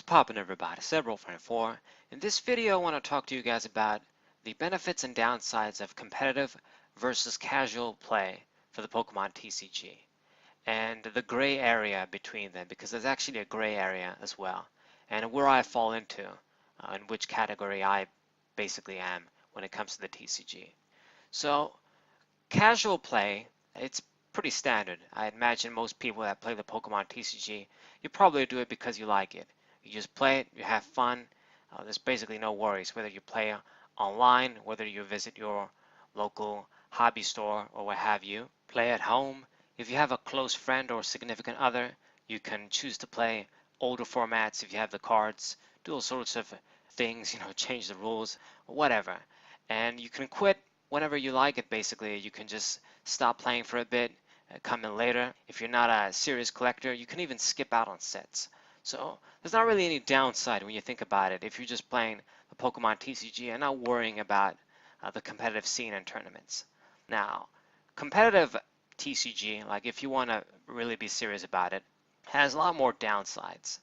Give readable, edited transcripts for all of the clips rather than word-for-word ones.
What's poppin', everybody? Several24. In this video, I want to talk to you guys about the benefits and downsides of competitive versus casual play for the Pokemon TCG and the gray area between them, because there's actually a gray area as well, and where I fall into, in which category I basically am when it comes to the TCG. So, casual play, it's pretty standard. I imagine most people that play the Pokemon TCG, you probably do it because you like it. You just play it, you have fun. There's basically no worries whether you play online, whether you visit your local hobby store or what have you. Play at home. If you have a close friend or significant other, you can choose to play older formats if you have the cards, do all sorts of things, change the rules, whatever. And you can quit whenever you like it, basically. You can just stop playing for a bit, come in later. If you're not a serious collector, you can even skip out on sets. So there's not really any downside when you think about it if you're just playing the Pokemon TCG and not worrying about the competitive scene and tournaments. Now, competitive TCG, like if you want to really be serious about it, has a lot more downsides.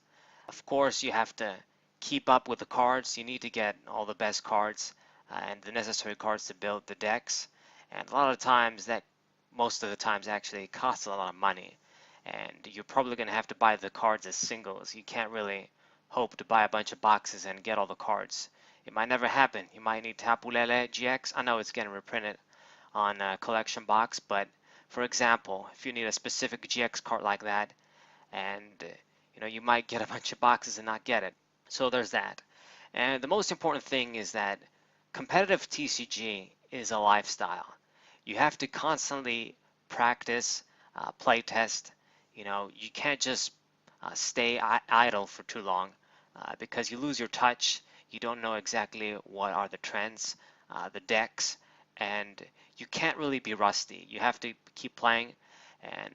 Of course, you have to keep up with the cards. You need to get all the best cards and the necessary cards to build the decks. And a lot of times most of the times actually costs a lot of money. And you're probably going to have to buy the cards as singles. You can't really hope to buy a bunch of boxes and get all the cards. It might never happen. You might need Tapu Lele GX. I know it's getting reprinted on a collection box, but for example, if you need a specific GX card like that, and you might get a bunch of boxes and not get it. So there's that. And the most important thing is that competitive TCG is a lifestyle. You have to constantly practice, play test. You can't just stay idle for too long because you lose your touch. You don't know exactly what are the trends, the decks, and you can't really be rusty. You have to keep playing, and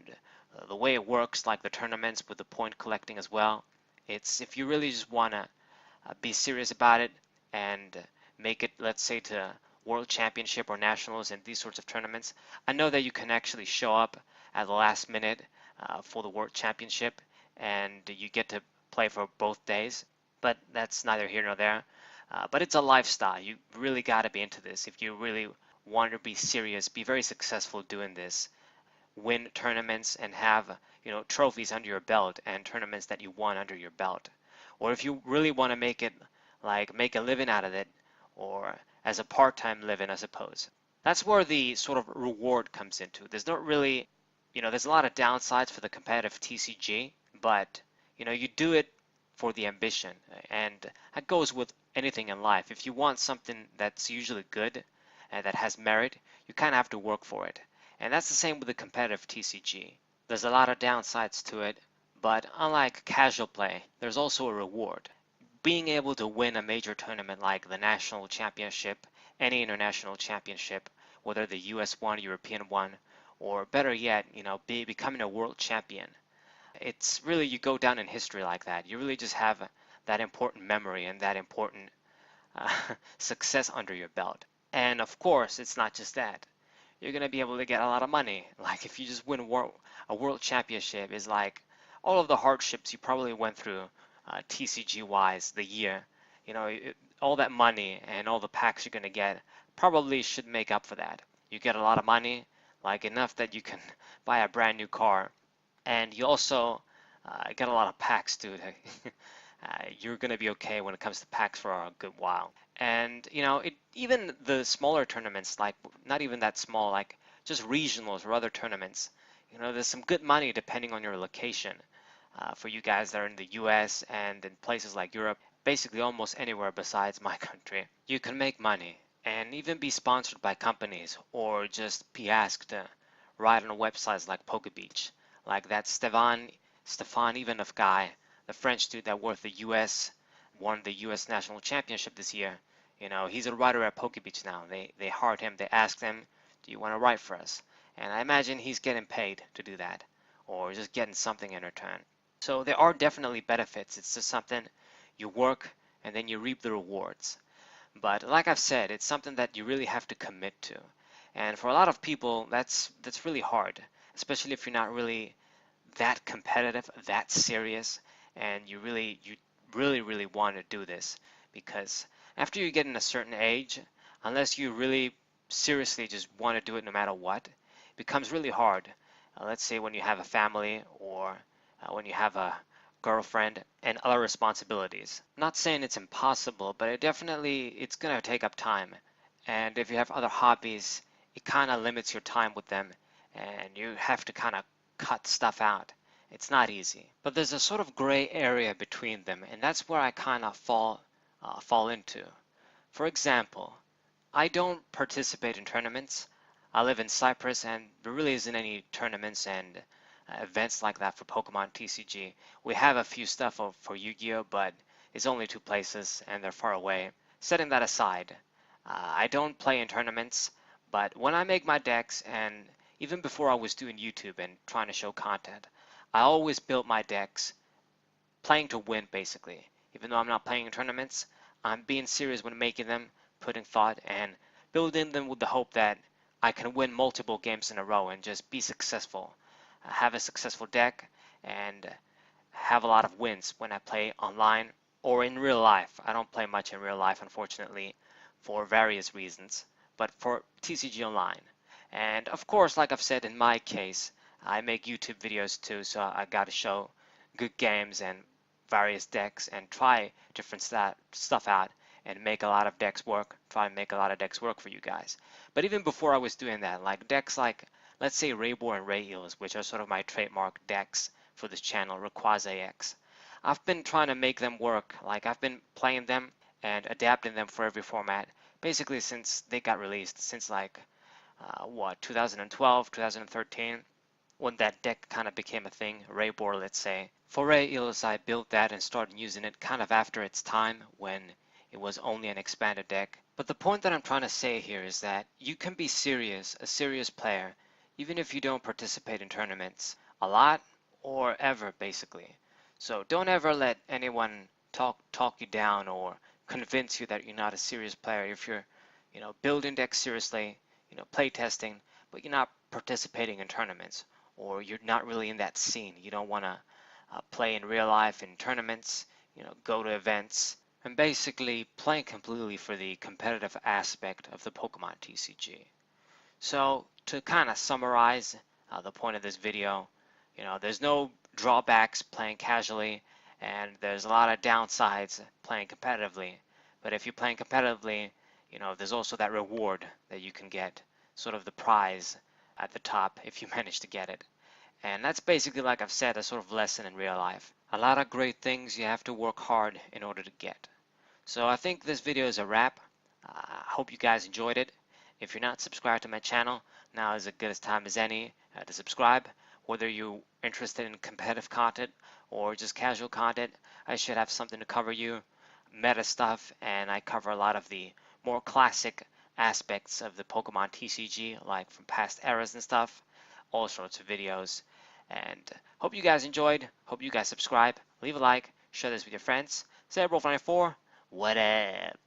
the way it works, like the tournaments with the point collecting as well, it's if you really just want to be serious about it and make it, let's say, to World Championship or Nationals and these sorts of tournaments. I know that you can actually show up at the last minute for the World Championship and you get to play for both days, but that's neither here nor there. But it's a lifestyle. You really got to be into this if you really want to be serious, be very successful doing this, win tournaments and have trophies under your belt and tournaments that you won under your belt. Or if you really want to make it like make a living out of it, or as a part-time living, I suppose. That's where the sort of reward comes into. There's not really, there's a lot of downsides for the competitive TCG, but you do it for the ambition, and that goes with anything in life. If you want something that's usually good and that has merit, you kind of have to work for it. And that's the same with the competitive TCG. There's a lot of downsides to it, but unlike casual play, there's also a reward. Being able to win a major tournament like the National Championship, any international championship, whether the US one, European one, or better yet, becoming a world champion. It's really, you go down in history like that. You really just have that important memory and that important success under your belt. And of course, it's not just that. You're going to be able to get a lot of money. Like if you just win a world championship, is like all of the hardships you probably went through TCG wise the year, all that money and all the packs you're going to get probably should make up for that. You get a lot of money, like enough that you can buy a brand new car, and you also get a lot of packs too. You're going to be okay when it comes to packs for a good while. And even the smaller tournaments, like not even that small, like just regionals or other tournaments, there's some good money depending on your location. For you guys that are in the US and in places like Europe, basically almost anywhere besides my country, you can make money and even be sponsored by companies or just be asked to write on websites like PokeBeach, like that Stefan Ivanov guy, the French dude that won the US National Championship this year. He's a writer at PokeBeach now. They hired him, they asked him, do you want to write for us? And I imagine he's getting paid to do that, or just getting something in return. So there are definitely benefits. It's just something you work and then you reap the rewards. But like I've said, it's something that you really have to commit to. And for a lot of people, that's really hard, especially if you're not really that competitive, that serious, and you really want to do this, because after you get in a certain age, unless you really seriously just want to do it no matter what, it becomes really hard. Let's say when you have a family, or when you have a girlfriend and other responsibilities. I'm not saying it's impossible, but it's going to take up time. And if you have other hobbies, it kind of limits your time with them, and you have to kind of cut stuff out. It's not easy, but there's a sort of gray area between them, and that's where I kind of fall into. For example, I don't participate in tournaments. I live in Cyprus, and there really isn't any tournaments and events like that for Pokemon TCG. We have a few stuff for Yu-Gi-Oh, but it's only two places, and they're far away. Setting that aside, I don't play in tournaments, but when I make my decks, and even before I was doing YouTube and trying to show content, I always built my decks playing to win, basically. Even though I'm not playing in tournaments, I'm being serious when making them, putting thought, and building them with the hope that I can win multiple games in a row and just be successful. Have a successful deck and have a lot of wins when I play online or in real life. I don't play much in real life, unfortunately, for various reasons, but for TCG Online. And of course, like I've said in my case, I make YouTube videos too, so I got to show good games and various decks and try different stuff out and make a lot of decks work, try and make a lot of decks work for you guys. But even before I was doing that, like decks like, let's say Raybor and Ray Eels, which are sort of my trademark decks for this channel, Rayquaza X. I've been trying to make them work, like I've been playing them and adapting them for every format, basically since they got released, since like, 2012, 2013, when that deck kind of became a thing, Raybor, let's say. For Ray Eels, I built that and started using it kind of after its time when it was only an expanded deck. But the point that I'm trying to say here is that you can be serious, a serious player, even if you don't participate in tournaments a lot or ever, basically. So don't ever let anyone talk you down or convince you that you're not a serious player. If you're, building decks seriously, play testing, but you're not participating in tournaments, or you're not really in that scene. You don't want to play in real life in tournaments, go to events, and basically playing completely for the competitive aspect of the Pokemon TCG. So to kind of summarize the point of this video, there's no drawbacks playing casually, and there's a lot of downsides playing competitively. But if you're playing competitively, there's also that reward that you can get, sort of the prize at the top if you manage to get it. And that's basically, like I've said, a sort of lesson in real life. A lot of great things you have to work hard in order to get. So I think this video is a wrap. I hope you guys enjoyed it. If you're not subscribed to my channel, now is as good a time as any to subscribe. Whether you're interested in competitive content or just casual content, I should have something to cover you. Meta stuff, and I cover a lot of the more classic aspects of the Pokemon TCG, like from past eras and stuff. All sorts of videos. And hope you guys enjoyed. Hope you guys subscribe. Leave a like. Share this with your friends. Cerebral94. What up?